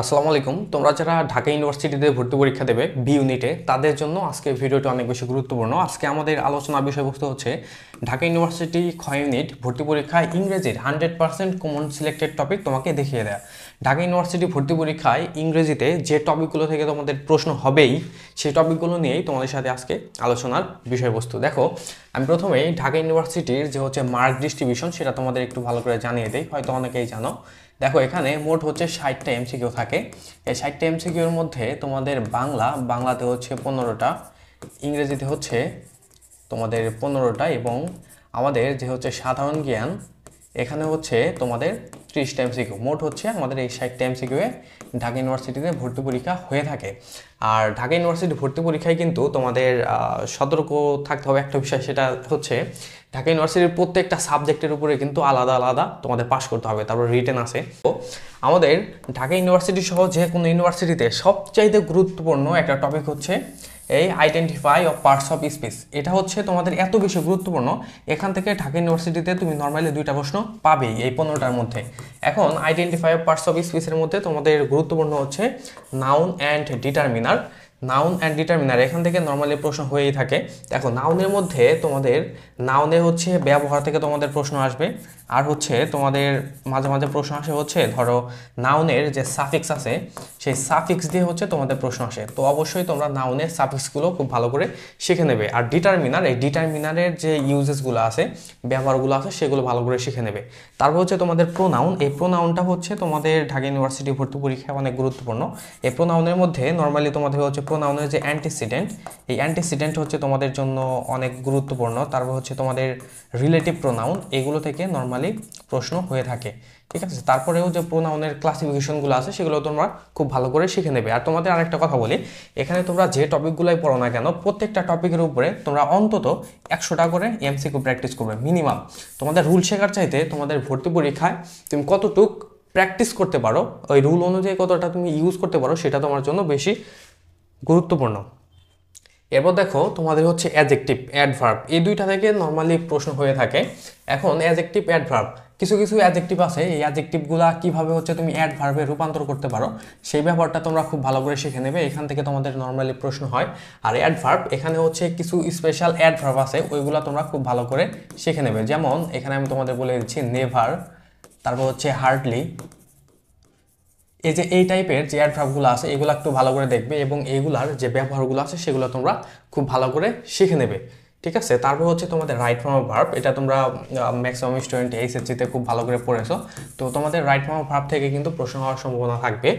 আসসালামু আলাইকুম। তোমরা যারা ঢাকা ইউনিভার্সিটিতে ভর্তি পরীক্ষা দেবে বি ইউনিটে, তাদের জন্য আজকে ভিডিওটি অনেক বেশি গুরুত্বপূর্ণ। আজকে আমাদের আলোচনার বিষয়বস্তু হচ্ছে ঢাকা ইউনিভার্সিটি খ ইউনিট ভর্তি পরীক্ষায় ইংরেজির 100% কমন সিলেক্টেড টপিক তোমাকে দেখিয়ে দেয়। ঢাকা ইউনিভার্সিটি ভর্তি পরীক্ষায় ইংরেজিতে যে টপিকগুলো থেকে তোমাদের প্রশ্ন হবেই, সেই টপিকগুলো নিয়েই তোমাদের সাথে আজকে আলোচনার বিষয়বস্তু। দেখো, আমি প্রথমেই ঢাকা ইউনিভার্সিটির যে হচ্ছে মার্ক ডিস্ট্রিবিউশন সেটা তোমাদের একটু ভালো করে জানিয়ে দিই, হয়তো অনেকেই জানো। দেখো, এখানে মোট হচ্ছে 60টা এমসিকিউ থাকে। এই 60টা এমসিকিউর মধ্যে তোমাদের বাংলাতে হচ্ছে 15টা, ইংরেজিতে হচ্ছে তোমাদের 15টা, এবং আমাদের যে হচ্ছে সাধারণ জ্ঞান, এখানে হচ্ছে তোমাদের 30টা এমসিকিউ। মোট হচ্ছে আমাদের এই 60টা এমসিকিউয়ে ঢাকা ইউনিভার্সিটিতে ভর্তি পরীক্ষা হয়ে থাকে। আর ঢাকা ইউনিভার্সিটি ভর্তি পরীক্ষায় কিন্তু তোমাদের সতর্ক থাকতে হবে একটা বিষয়, সেটা হচ্ছে ঢাকা ইউনিভার্সিটির প্রত্যেকটা সাবজেক্টের উপরে কিন্তু আলাদা আলাদা তোমাদের পাশ করতে হবে, তারপর রিটেন আছে। তো আমাদের ঢাকা ইউনিভার্সিটি সহ যে কোনো ইউনিভার্সিটিতে সবচাইতে গুরুত্বপূর্ণ একটা টপিক হচ্ছে এই identify of parts of speech. এটা হচ্ছে তোমাদের এত বেশি গুরুত্বপূর্ণ, এখান থেকে ঢাকা ইউনিভার্সিটিতে তুমি নর্মালি 2টা প্রশ্ন পাবেই এই 15টার মধ্যে। এখন আইডেন্টিফাই অফ পার্টস অফ স্পিচের মধ্যে তোমাদের গুরুত্বপূর্ণ হচ্ছে noun and determiner. Noun and determiner এখান থেকে নর্মালি প্রশ্ন হয়েই থাকে। দেখো, নাউনের মধ্যে তোমাদের নাউনের হচ্ছে ব্যবহার থেকে তোমাদের প্রশ্ন আসবে, আর হচ্ছে তোমাদের মাঝে মাঝে প্রশ্ন আসে হচ্ছে ধরো নাউনের যে সাফিক্স আছে সেই সাফিক্স দিয়ে হচ্ছে তোমাদের প্রশ্ন আসে। তো অবশ্যই তোমরা নাউনের সাফিক্সগুলো খুব ভালো করে শিখে নেবে। আর ডিটারমিনার, এই ডিটারমিনারের যে ইউজেসগুলো আছে, ব্যবহারগুলো আছে, সেগুলো ভালো করে শিখে নেবে। তারপর হচ্ছে তোমাদের প্রোনাউন। এই প্রোনাউনটা হচ্ছে তোমাদের ঢাকা ইউনিভার্সিটি ভর্তি পরীক্ষায় অনেক গুরুত্বপূর্ণ। এই প্রোনাউনের মধ্যে নর্মালি তোমাদের হচ্ছে প্রোনাউনের যে অ্যান্টিসিডেন্ট, এই অ্যান্টিসিডেন্ট হচ্ছে তোমাদের জন্য অনেক গুরুত্বপূর্ণ। তারপর হচ্ছে তোমাদের রিলেটিভ প্রোনাউন, এগুলো থেকে নর্মালি প্রশ্ন হয়ে থাকে, ঠিক আছে। তারপরেও যে প্রোনাউনের ক্লাসিফিকেশনগুলো আছে সেগুলো তোমরা খুব ভালো করে শিখে নেবে। আর তোমাদের আরেকটা কথা বলি, এখানে তোমরা যে টপিকগুলোই পড়ো না কেন, প্রত্যেকটা টপিকের উপরে তোমরা অন্তত 100টা করে এমসিকিউ প্র্যাকটিস করবে মিনিমাম। তোমাদের রুল শেখার চাইতে তোমাদের ভর্তি পরীক্ষায় তুমি কতটুক প্র্যাকটিস করতে পারো, ওই রুল অনুযায়ী কতটা তুমি ইউজ করতে পারো, সেটা তোমার জন্য বেশি গুরুত্বপূর্ণ। এরপর দেখো, তোমাদের হচ্ছে অ্যাডজেক্টিভ, অ্যাডভার্ব, এই দুইটা থেকে নর্মালি প্রশ্ন হয়ে থাকে। এখন অ্যাডজেক্টিভ, অ্যাডভার্ব, কিছু কিছু অ্যাডজেক্টিভ আছে, এই অ্যাডজেক্টিভগুলো কীভাবে হচ্ছে তুমি অ্যাডভার্বে রূপান্তর করতে পারো সেই ব্যাপারটা তোমরা খুব ভালো করে শিখে নেবে। এখান থেকে তোমাদের নর্মালি প্রশ্ন হয়। আর অ্যাডভার্ব, এখানে হচ্ছে কিছু স্পেশাল অ্যাডভার্ব আছে, ওইগুলো তোমরা খুব ভালো করে শিখে নেবে। যেমন এখানে আমি তোমাদের বলে দিচ্ছি নেভার, তারপর হচ্ছে হার্ডলি। এই যে এই টাইপের যে অ্যাডভার্বগুলো আছে এগুলো একটু ভালো করে দেখবে, এবং এইগুলার যে ব্যবহারগুলো আছে সেগুলো তোমরা খুব ভালো করে শিখে নেবে, ঠিক আছে। তারপর হচ্ছে তোমাদের রাইট ফর্ম অফ ভার্ব, এটা তোমরা ম্যাক্সিমাম স্টুডেন্ট এইচএসসিতে খুব ভালো করে পড়েছো। তো তোমাদের রাইট ফর্ম অফ ভার্ব থেকে কিন্তু প্রশ্ন হওয়ার সম্ভাবনা থাকবে।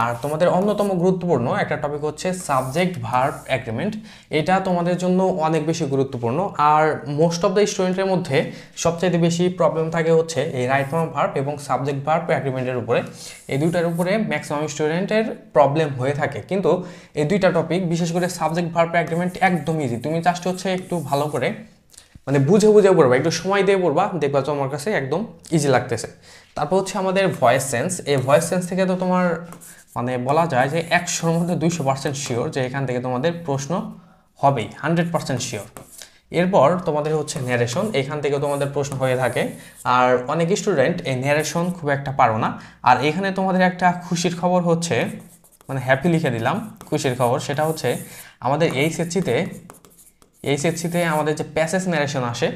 আর তোমাদের অন্যতম গুরুত্বপূর্ণ একটা টপিক হচ্ছে সাবজেক্ট ভার্ব অ্যাগ্রিমেন্ট। এটা তোমাদের জন্য অনেক বেশি গুরুত্বপূর্ণ। আর মোস্ট অফ দ্য স্টুডেন্টের মধ্যে সবচেয়ে বেশি প্রবলেম থাকে হচ্ছে এই রাইট ফর্ম অফ ভার্ব এবং সাবজেক্ট ভার্ব অ্যাগ্রিমেন্টের উপরে। এই দুইটার উপরে ম্যাক্সিমাম স্টুডেন্টের প্রবলেম হয়ে থাকে। কিন্তু এই দুইটা টপিক, বিশেষ করে সাবজেক্ট ভার্ব অ্যাগ্রিমেন্ট, একদম ইজি। তুমি জাস্ট হচ্ছে একটু ভালো করে মানে বুঝে বুঝে পড়বা, একটু সময় দিয়ে পড়বা, দেখবা তোমার কাছে একদম ইজি লাগতেছে। তারপর হচ্ছে আমাদের ভয়েস সেন্স। এই ভয়েস সেন্স থেকে তো তোমার মানে বলা যায় যে 100-র মধ্যে 200% শিওর যে এখান থেকে তোমাদের প্রশ্ন হবেই, 100% শিওর। এরপর তোমাদের হচ্ছে ন্যারেশন, এখান থেকে তোমাদের প্রশ্ন হয়ে থাকে। আর অনেক স্টুডেন্ট এই ন্যারেশন খুব একটা পারো না। আর এখানে তোমাদের একটা খুশির খবর হচ্ছে, মানে হ্যাপি লিখে দিলাম, খুশির খবর, সেটা হচ্ছে আমাদের এইচএসসিতে আমাদের যে প্যাসেজ ন্যারেশন আসে,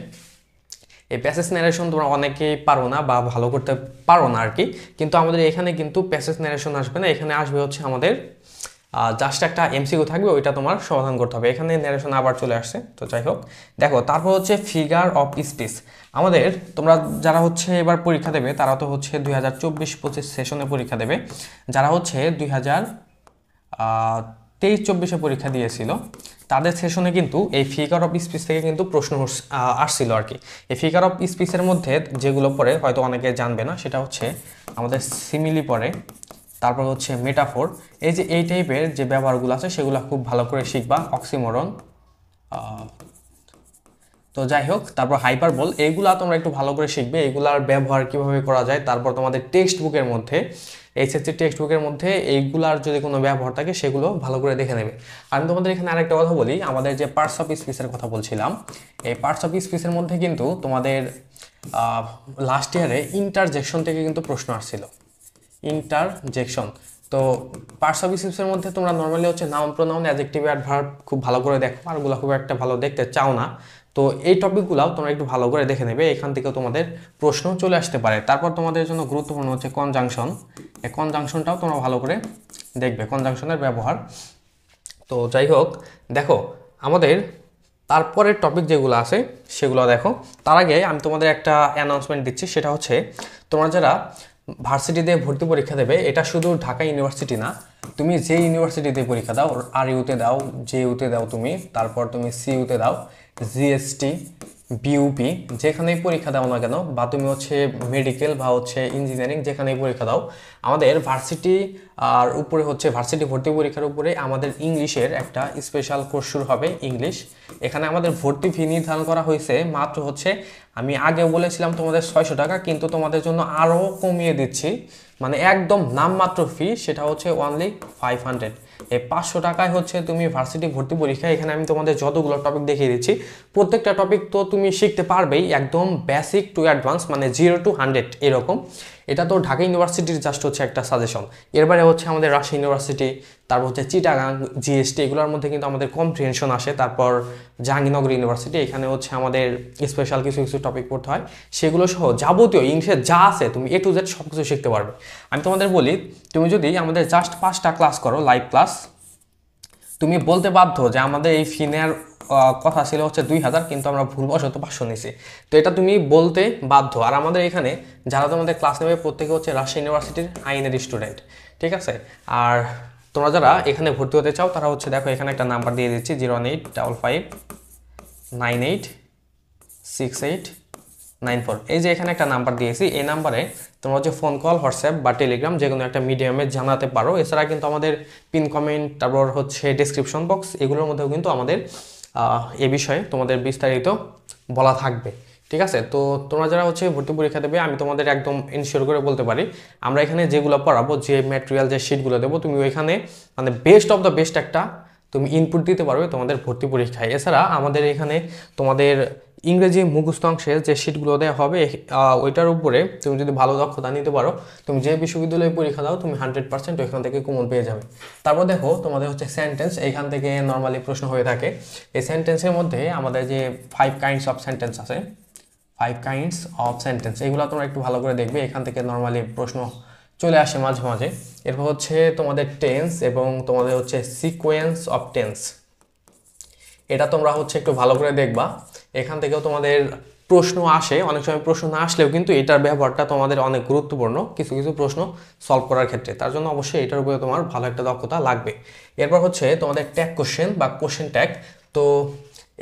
এই প্যাসেজ ন্যারেশন তোমরা অনেকেই পারো না বা ভালো করতে পারো না আর কি। কিন্তু আমাদের এখানে কিন্তু প্যাসেজ ন্যারেশন আসবে না, এখানে আসবে হচ্ছে আমাদের জাস্ট একটা এমসিকিউ থাকবে, ওইটা তোমার সমাধান করতে হবে। এখানে ন্যারেশন আবার চলে আসছে, তো যাই হোক। দেখো, তারপর হচ্ছে ফিগার অফ স্পিচ। আমাদের তোমরা যারা হচ্ছে এবার পরীক্ষা দেবে তারা তো হচ্ছে 2024-25 সেশনে পরীক্ষা দেবে। যারা হচ্ছে 2023-24 পরীক্ষা দিয়েছিল তাদের সেশনে কিন্তু এই ফিগার অফ স্পিচ থেকে কিন্তু প্রশ্ন আসছিল আর কি। এই ফিগার অফ স্পিচের মধ্যে যেগুলো পড়ে হয়তো অনেকে জানবে না, সেটা হচ্ছে আমাদের সিমিলি পড়ে, তারপর হচ্ছে মেটাফোর। এই যে এই টাইপের যে ব্যবহারগুলো আছে সেগুলো খুব ভালো করে শিখবা, অক্সিমোরন। তো যাই হোক, তারপর হাইপারবোল, এইগুলা তোমরা একটু ভালো করে শিখবে, এগুলার ব্যবহার কিভাবে করা যায়। তারপর তোমাদের টেক্সট বুকের মধ্যে, এইচএসসি টেক্সট বুকের মধ্যে এইগুলার যদি কোনো ব্যবহার থাকে সেগুলো ভালো করে দেখে নেবে। আমি তোমাদের এখানে আরেকটা কথা বলি, আমাদের যে পার্টস অফ স্পিচের কথা বলছিলাম, এই পার্টস অফ স্পিচের মধ্যে কিন্তু তোমাদের লাস্ট ইয়ারে ইন্টারজেকশন থেকে কিন্তু প্রশ্ন আসছিল। ইন্টারজেকশন, তো পার্টস অফ স্পিচের মধ্যে তোমরা নর্মালি হচ্ছে নাউন প্রোনাউন অ্যাডজেক্টিভ অ্যাডভার্ব খুব ভালো করে দেখো, আর ওগুলো খুব একটা ভালো দেখতে চাও না। তো এই টপিকগুলোও তোমরা একটু ভালো করে দেখে নেবে, এখান থেকে তোমাদের প্রশ্ন চলে আসতে পারে। তারপর তোমাদের জন্য গুরুত্বপূর্ণ হচ্ছে কনজাংশন। এই কনজাংশনটাও তোমরা ভালো করে দেখবে, কনজাংশনের ব্যবহার। তো যাই হোক, দেখো আমাদের তারপরের টপিক যেগুলো আছে সেগুলো দেখো। তার আগে আমি তোমাদের একটা অ্যানাউন্সমেন্ট দিচ্ছি, সেটা হচ্ছে তোমরা যারা ভার্সিটিতে ভর্তি পরীক্ষা দেবে, এটা শুধু ঢাকা ইউনিভার্সিটি না, তুমি যে ইউনিভার্সিটিতে পরীক্ষা দাও, আর ইউতে দাও, জে ইউতে দাও তুমি, তারপর তুমি সি ইউতে দাও, জিএসটি, বিউপি, যেখানেই পরীক্ষা দাও না কেন, বা তুমি হচ্ছে মেডিকেল বা হচ্ছে ইঞ্জিনিয়ারিং যেখানেই পরীক্ষা দাও, আমাদের ভার্সিটি আর উপরে হচ্ছে ভার্সিটি ভর্তি পরীক্ষার উপরে আমাদের ইংলিশের একটা স্পেশাল কোর্স শুরু হবে, ইংলিশ। এখানে আমাদের ভর্তি ফি নির্ধারণ করা হয়েছে মাত্র হচ্ছে, আমি আগেও বলেছিলাম তোমাদের 600 টাকা, কিন্তু তোমাদের জন্য আরও কমিয়ে দিচ্ছি, মানে একদম নামমাত্র ফি, সেটা হচ্ছে অনলি 500। এই 500 টাকায় হচ্ছে তুমি ভার্সিটি ভর্তি পরীক্ষা। এখানে আমি তোমাদের যতগুলো টপিক দেখিয়ে দিচ্ছি, প্রত্যেকটা টপিক তো তুমি শিখতে পারবেই, একদম বেসিক টু অ্যাডভান্স, মানে 0 to 100 এরকম। এটা তো ঢাকা ইউনিভার্সিটির জাস্ট হচ্ছে একটা সাজেশন। এরপরে হচ্ছে আমাদের রাজশাহী ইউনিভার্সিটি, তারপর হচ্ছে চিটাগাং, জিএসটি, এগুলোর মধ্যে কিন্তু আমাদের কম্প্রিহেনশন আসে। তারপর জাহাঙ্গীরনগর ইউনিভার্সিটি, এখানে হচ্ছে আমাদের স্পেশাল কিছু কিছু টপিক পড়তে হয়, সেগুলো সহ যাবতীয় ইংলিশে যা আছে তুমি A to Z সব কিছু শিখতে পারবে। আমি তোমাদের বলি, তুমি যদি আমাদের জাস্ট 5টা ক্লাস করো, লাইভ ক্লাস, তুমি বলতে বাধ্য যে আমাদের এই ফিনের কথা ছিল হচ্ছে 2000, কিন্তু আমরা ভুলবশত 500 নিছি। তো এটা তুমি বলতে বাধ্য। আর আমাদের এখানে যারা তোমাদের ক্লাস নেবে প্রত্যেকে হচ্ছে রাজশাহী ইউনিভার্সিটির আইনের স্টুডেন্ট, ঠিক আছে। আর তোমরা যারা এখানে ভর্তি হতে চাও তারা হচ্ছে দেখো এখানে একটা নাম্বার দিয়ে দিচ্ছি, 01855986894। এই যে এখানে একটা নাম্বার দিয়েছি, এই নাম্বারে তোমরা হচ্ছে ফোন কল, হোয়াটসঅ্যাপ বা টেলিগ্রাম যে কোনো একটা মিডিয়ামে জানাতে পারো। এছাড়া কিন্তু আমাদের পিন কমেন্ট, তারপর হচ্ছে ডেসক্রিপশন বক্স, এগুলোর মধ্যেও কিন্তু আমাদের এ বিষয়ে তোমাদের বিস্তারিত বলা থাকবে, ঠিক আছে। তো তোমরা যারা হচ্ছে ভর্তি পরীক্ষা দেবে, আমি তোমাদের একদম ইনশিওর করে বলতে পারি, আমরা এখানে যেগুলো পড়াবো, যে ম্যাটেরিয়াল, যে শিটগুলো দেবো, তুমি ওইখানে মানে বেস্ট অফ দ্য বেস্ট একটা তুমি ইনপুট দিতে পারবে তোমাদের ভর্তি পরীক্ষায়। এছাড়া আমাদের এখানে তোমাদের ইংরেজি মুখস্থ অংশের যে শিটগুলো দেওয়া হবে, ওইটার উপরে তুমি যদি ভালো দক্ষতা নিতে পারো, তুমি যে বিশ্ববিদ্যালয়ে পরীক্ষা দাও, তুমি 100% ওইখান থেকে কমন পেয়ে যাবে। তারপর দেখো তোমাদের হচ্ছে সেন্টেন্স, এইখান থেকে নর্মালি প্রশ্ন হয়ে থাকে। এই সেন্টেন্সের মধ্যে আমাদের যে 5 কাইন্ডস অফ সেন্টেন্স আছে, 5 কাইন্ডস অফ সেন্টেন্স, এগুলো তোমরা একটু ভালো করে দেখবে, এখান থেকে নর্মালি প্রশ্ন চলে আসে মাঝে মাঝে। এরপর হচ্ছে তোমাদের টেন্স এবং তোমাদের হচ্ছে সিকোয়েন্স অফ টেন্স, এটা তোমরা হচ্ছে একটু ভালো করে দেখবা, এখান থেকেও তোমাদের প্রশ্ন আসে। অনেক সময় প্রশ্ন না আসলেও কিন্তু এটার ব্যবহারটা তোমাদের অনেক গুরুত্বপূর্ণ কিছু কিছু প্রশ্ন সলভ করার ক্ষেত্রে, তার জন্য অবশ্যই এটার উপরে তোমার ভালো একটা দক্ষতা লাগবে। এরপর হচ্ছে তোমাদের ট্যাগ কোশ্চেন বা কোশ্চেন ট্যাগ। তো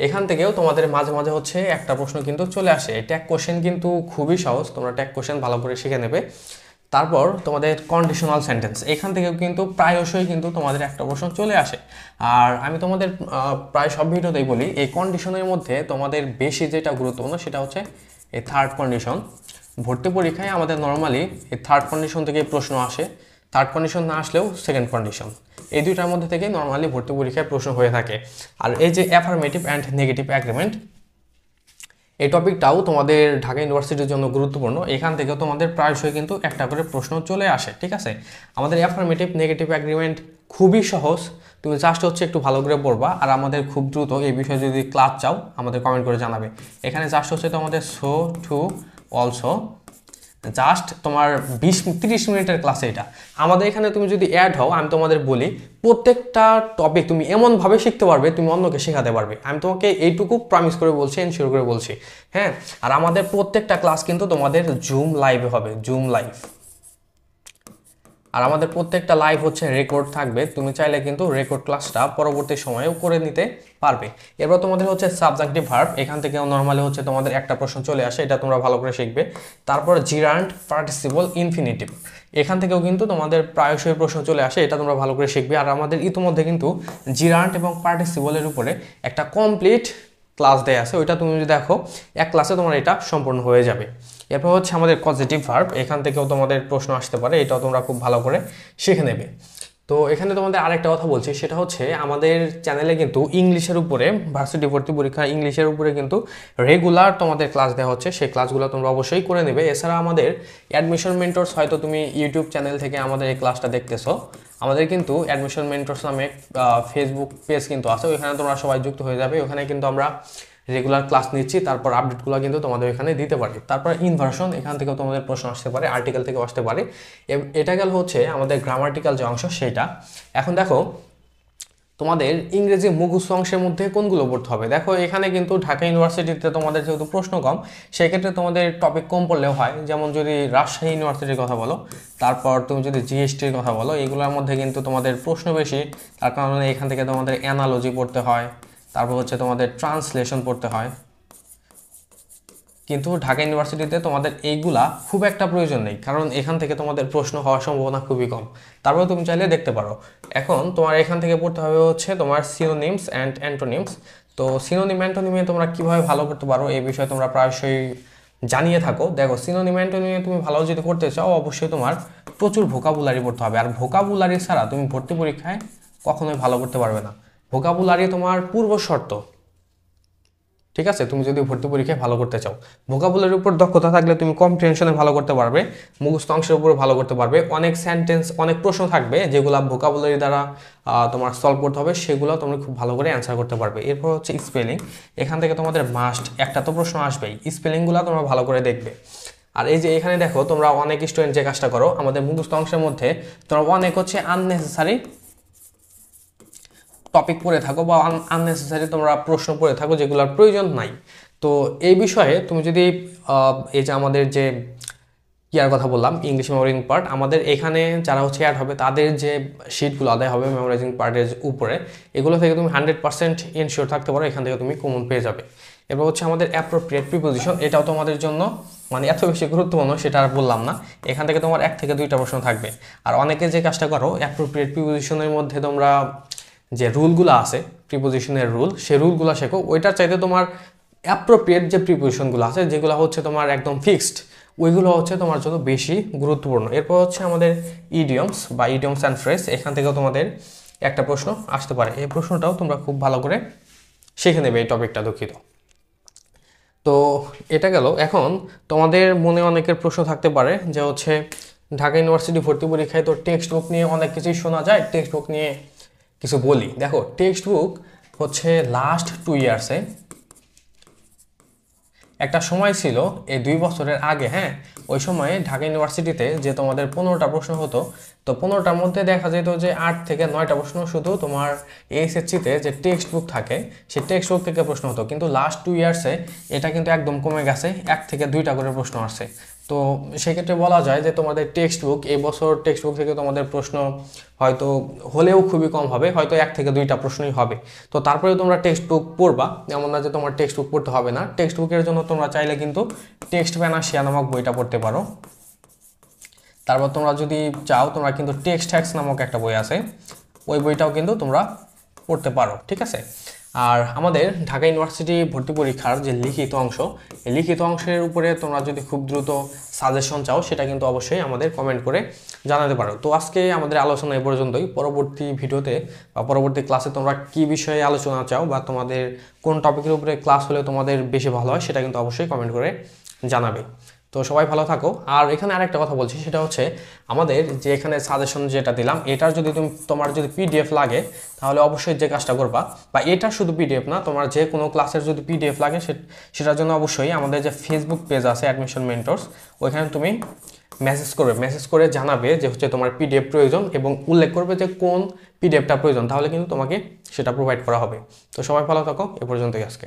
এখান থেকেও তোমাদের মাঝে মাঝে হচ্ছে একটা প্রশ্ন কিন্তু চলে আসে। ট্যাগ কোশ্চেন কিন্তু খুবই সহজ, তোমরা ট্যাগ কোশ্চেন ভালো করে শিখে নেবে। তারপর তোমাদের কন্ডিশনাল সেন্টেন্স, এখান থেকেও কিন্তু প্রায়শই কিন্তু তোমাদের একটা প্রশ্ন চলে আসে। আর আমি তোমাদের প্রায় সব ভিডিওতেই বলি, এই কন্ডিশনের মধ্যে তোমাদের বেশি যেটা গুরুত্বপূর্ণ সেটা হচ্ছে এই থার্ড কন্ডিশন। ভর্তি পরীক্ষায় আমাদের নর্মালি এই থার্ড কন্ডিশন থেকে প্রশ্ন আসে, থার্ড কন্ডিশন না আসলেও সেকেন্ড কন্ডিশন, এই দুইটার মধ্যে থেকে নর্মালি ভর্তি পরীক্ষায় প্রশ্ন হয়ে থাকে। আর এই যে অ্যাফার্মেটিভ অ্যান্ড নেগেটিভ অ্যাগ্রিমেন্ট, এই টপিকটাও তোমাদের ঢাকা ইউনিভার্সিটির জন্য গুরুত্বপূর্ণ, এখান থেকেও তোমাদের প্রায়শই কিন্তু একটা করে প্রশ্ন চলে আসে, ঠিক আছে। আমাদের অ্যাফার্মেটিভ নেগেটিভ অ্যাগ্রিমেন্ট খুবই সহজ, তুমি জাস্ট হচ্ছে একটু ভালো করে পড়বা। আর আমাদের খুব দ্রুত এই বিষয়ে যদি ক্লাস চাও আমাদের কমেন্ট করে জানাবে। এখানে জাস্ট হচ্ছে তোমাদের সো টু অলসো, জাস্ট তোমার 20-30 মিনিটের ক্লাসে এটা। আমাদের এখানে তুমি যদি অ্যাড হও, আমি তোমাদের বলি প্রত্যেকটা টপিক তুমি এমনভাবে শিখতে পারবে, তুমি অন্যকে শেখাতে পারবে। আমি তোমাকে এইটুকু প্রমিস করে বলছি, এনশিওর করে বলছি, হ্যাঁ। আর আমাদের প্রত্যেকটা ক্লাস কিন্তু তোমাদের জুম লাইভে হবে, জুম লাইভ। আর আমাদের প্রত্যেকটা লাইভ হচ্ছে রেকর্ড থাকবে, তুমি চাইলে কিন্তু রেকর্ড ক্লাসটা পরবর্তী সময়েও করে নিতে পারবে। এরপর তোমাদের হচ্ছে সাবজেক্টিভ ভার্ব, এখান থেকেও নর্মালি হচ্ছে তোমাদের একটা প্রশ্ন চলে আসে, এটা তোমরা ভালো করে শিখবে। তারপর জিরান্ট পার্টিসিপল ইনফিনিটিভ, এখান থেকেও কিন্তু তোমাদের প্রায়শই প্রশ্ন চলে আসে, এটা তোমরা ভালো করে শিখবে। আর আমাদের ইতিমধ্যে কিন্তু জিরান্ট এবং পার্টিসিপলের উপরে একটা কমপ্লিট ক্লাস দেয়া আছে, ওইটা তুমি যদি দেখো এক ক্লাসে তোমার এটা সম্পূর্ণ হয়ে যাবে। এরপর হচ্ছে আমাদের পজিটিভ ভার্ব, এখান থেকেও তোমাদের প্রশ্ন আসতে পারে, এটাও তোমরা খুব ভালো করে শিখে নেবে। তো এখানে তোমাদের আরেকটা কথা বলছি, সেটা হচ্ছে আমাদের চ্যানেলে কিন্তু ইংলিশের উপরে ভার্সিটি ভর্তি পরীক্ষা ইংলিশের উপরে কিন্তু রেগুলার তোমাদের ক্লাস দেওয়া হচ্ছে। সেই ক্লাসগুলো তোমরা অবশ্যই করে নেবে। এছাড়া আমাদের অ্যাডমিশন মেন্টরস, হয়তো তুমি ইউটিউব চ্যানেল থেকে আমাদের এই ক্লাসটা দেখতেছো, আমাদের কিন্তু অ্যাডমিশন মেন্টরস নামে ফেসবুক পেজ কিন্তু আছে, ওইখানে তোমরা সবাই যুক্ত হয়ে যাবে। ওখানে কিন্তু আমরা রেগুলার ক্লাস নিচ্ছি, তারপর আপডেটগুলো কিন্তু তোমাদের এখানে দিতে পারি। তারপর ইনভার্সন, এখান থেকেও তোমাদের প্রশ্ন আসতে পারে, আর্টিকেল থেকে আসতে পারে। এটা গেল হচ্ছে আমাদের গ্রামাটিক্যাল যে অংশ সেটা। এখন দেখো তোমাদের ইংরেজি মুখস্থ অংশের মধ্যে কোনগুলো পড়তে হবে। দেখো এখানে কিন্তু ঢাকা ইউনিভার্সিটিতে তোমাদের যেহেতু প্রশ্ন কম, সেক্ষেত্রে তোমাদের টপিক কম পড়লেও হয়। যেমন যদি রাজশাহী ইউনিভার্সিটির কথা বলো, তারপর তুমি যদি জিএসটির কথা বলো, এগুলোর মধ্যে কিন্তু তোমাদের প্রশ্ন বেশি। তার কারণে এখান থেকে তোমাদের অ্যানালজি পড়তে হয়, তারপর হচ্ছে তোমাদের ট্রান্সলেশন পড়তে হয়। কিন্তু ঢাকা ইউনিভার্সিটিতে তোমাদের এইগুলা খুব একটা প্রয়োজন নেই, কারণ এখান থেকে তোমাদের প্রশ্ন হওয়ার সম্ভাবনা খুবই কম। তারপরে তুমি চাইলে দেখতে পারো। এখন তোমার এখান থেকে পড়তে হবে হচ্ছে তোমার সিনোনিমস অ্যান্ড অ্যান্টোনিমস। তো সিনোনিম অ্যান্টোনিমে তোমরা কিভাবে ভালো করতে পারো এই বিষয়ে তোমরা প্রায়শই জানিয়ে থাকো। দেখো সিনোনিম অ্যান্টোনিমে তুমি ভালো যদি করতে চাও, অবশ্যই তোমার প্রচুর ভোকাবুলারি পড়তে হবে। আর ভোকাবুলারি ছাড়া তুমি ভর্তি পরীক্ষায় কখনোই ভালো করতে পারবে না। ভোকাবুলারি তোমার পূর্ব শর্ত, ঠিক আছে? তুমি যদি ভর্তি পরীক্ষায় ভালো করতে চাও, ভোকাবুলারির উপর দক্ষতা থাকলে তুমি কম্প্রিহেনশনে ভালো করতে পারবে, মুখস্থ অংশের উপর ভালো করতে পারবে। অনেক সেন্টেন্স, অনেক প্রশ্ন থাকবে যেগুলো ভোকাবুলারি দ্বারা তোমার সলভ করতে হবে, সেগুলো তুমি খুব ভালো করে অ্যান্সার করতে পারবে। এরপর হচ্ছে স্পেলিং, এখান থেকে তোমাদের মাস্ট একটা তো প্রশ্ন আসবেই, স্পেলিংগুলো তোমরা ভালো করে দেখবে। আর এই যে এখানে দেখো তোমরা অনেক স্টুডেন্ট যে কাজটা করো, আমাদের মুখস্থ অংশের মধ্যে তোমরা অনেক হচ্ছে আননেসেসারি টপিক পড়ে থাকো বা আননেসেসারি তোমরা প্রশ্ন পড়ে থাকো যেগুলোর প্রয়োজন নাই। তো এই বিষয়ে তুমি যদি এই যে আমাদের যে ইয়ার কথা বললাম, ইংলিশ মেমোরাইজিং পার্ট, আমাদের এখানে যারা হচ্ছে অ্যাড হবে তাদের যে শিটগুলো আদায় হবে মেমোরাইজিং পার্টের উপরে, এগুলো থেকে তুমি 100% ইনশিওর থাকতে পারো এখান থেকে তুমি কমন পেয়ে যাবে। এবার হচ্ছে আমাদের অ্যাপ্রোপ্রিয়েট প্রিপোজিশন, এটাও তোমাদের জন্য মানে এত বেশি গুরুত্বপূর্ণ সেটা আর বললাম না। এখান থেকে তোমার 1 থেকে 2টা প্রশ্ন থাকবে। আর অনেকে যে কাজটা করো, অ্যাপ্রোপ্রিয়েট প্রিপোজিশনের মধ্যে তোমরা যে রুলগুলো আছে প্রিপোজিশনের রুল, সেই রুলগুলো শেখো। ওইটার চাইতে তোমার অ্যাপ্রোপ্রিয়েট যে প্রিপোজিশনগুলো আছে, যেগুলো হচ্ছে তোমার একদম ফিক্সড, ওইগুলো হচ্ছে তোমার জন্য বেশি গুরুত্বপূর্ণ। এরপর হচ্ছে আমাদের ইডিয়মস বা ইডিয়মস অ্যান্ড ফ্রেজ, এখান থেকেও তোমাদের একটা প্রশ্ন আসতে পারে। এই প্রশ্নটাও তোমরা খুব ভালো করে শিখে নেবে এই টপিকটা, দুঃখিত। তো এটা গেল। এখন তোমাদের মনে অনেকের প্রশ্ন থাকতে পারে যে হচ্ছে ঢাকা ইউনিভার্সিটি ভর্তি পরীক্ষায় তো টেক্সট বুক নিয়ে অনেক কিছুই শোনা যায়, টেক্সট বুক নিয়ে কিছু বলি। দেখো টেক্সট বুক হচ্ছে লাস্ট 2 ইয়ার্সে একটা সময় ছিল, এই 2 বছরের আগে, হ্যাঁ, ওই সময়ে ঢাকা ইউনিভার্সিটিতে যে তোমাদের 15টা প্রশ্ন হতো, তো 15টার মধ্যে দেখা যেত যে 8 থেকে 9টা প্রশ্ন শুধু তোমার এইচএসসিতে যে টেক্সট বুক থাকে সেই টেক্সট বুক থেকে প্রশ্ন হতো। কিন্তু লাস্ট 2 ইয়ার্সে এটা কিন্তু একদম কমে গেছে, 1 থেকে 2টা করে প্রশ্ন আসছে। তো সেক্ষেত্রে বলা যায় যে তোমাদের টেক্সট বুক, এই বছর টেক্সট বুক থেকে তোমাদের প্রশ্ন হয়তো হলেও খুবই কম হবে, হয়তো 1 থেকে 2টা প্রশ্নই হবে। তো তারপরে তোমরা টেক্সট বুক পড়বা, এমন না যে তোমার টেক্সট বুক পড়তে হবে না। টেক্সট বুকের জন্য তোমরা চাইলে কিন্তু টেক্সট প্যানাসিয়া নামক বইটা পড়তে পারো। তারপর তোমরা যদি চাও, তোমরা কিন্তু টেক্সট হ্যাক্স নামক একটা বই আছে, ওই বইটাও কিন্তু তোমরা পড়তে পারো, ঠিক আছে? আর আমাদের ঢাকা ইউনিভার্সিটি ভর্তি পরীক্ষার যে লিখিত অংশ, এই লিখিত অংশের উপরে তোমরা যদি খুব দ্রুত সাজেশন চাও, সেটা কিন্তু অবশ্যই আমাদের কমেন্ট করে জানাতে পারো। তো আজকে আমাদের আলোচনা এই পর্যন্তই। পরবর্তী ভিডিওতে বা পরবর্তী ক্লাসে তোমরা কি বিষয়ে আলোচনা চাও বা তোমাদের কোন টপিকের উপরে ক্লাস হলে তোমাদের বেশি ভালো হয়, সেটা কিন্তু অবশ্যই কমেন্ট করে জানাবে। তো সবাই ভালো থাকো। আর এখানে আরেকটা কথা বলছি, সেটা হচ্ছে আমাদের যে এখানে সাজেশন যেটা দিলাম, এটার যদি তোমার যদি পিডিএফ লাগে, তাহলে অবশ্যই যে কাজটা করবা, বা এটার শুধু পিডিএফ না, তোমার যে কোনো ক্লাসের যদি পিডিএফ লাগে সেটার জন্য অবশ্যই আমাদের যে ফেসবুক পেজ আছে অ্যাডমিশন মেন্টরস, ওইখানে তুমি মেসেজ করে জানাবে যে হচ্ছে তোমার পিডিএফ প্রয়োজন, এবং উল্লেখ করবে যে কোন পিডিএফটা প্রয়োজন, তাহলে কিন্তু তোমাকে সেটা প্রোভাইড করা হবে। তো সবাই ভালো থাকো, এ পর্যন্তই আজকে।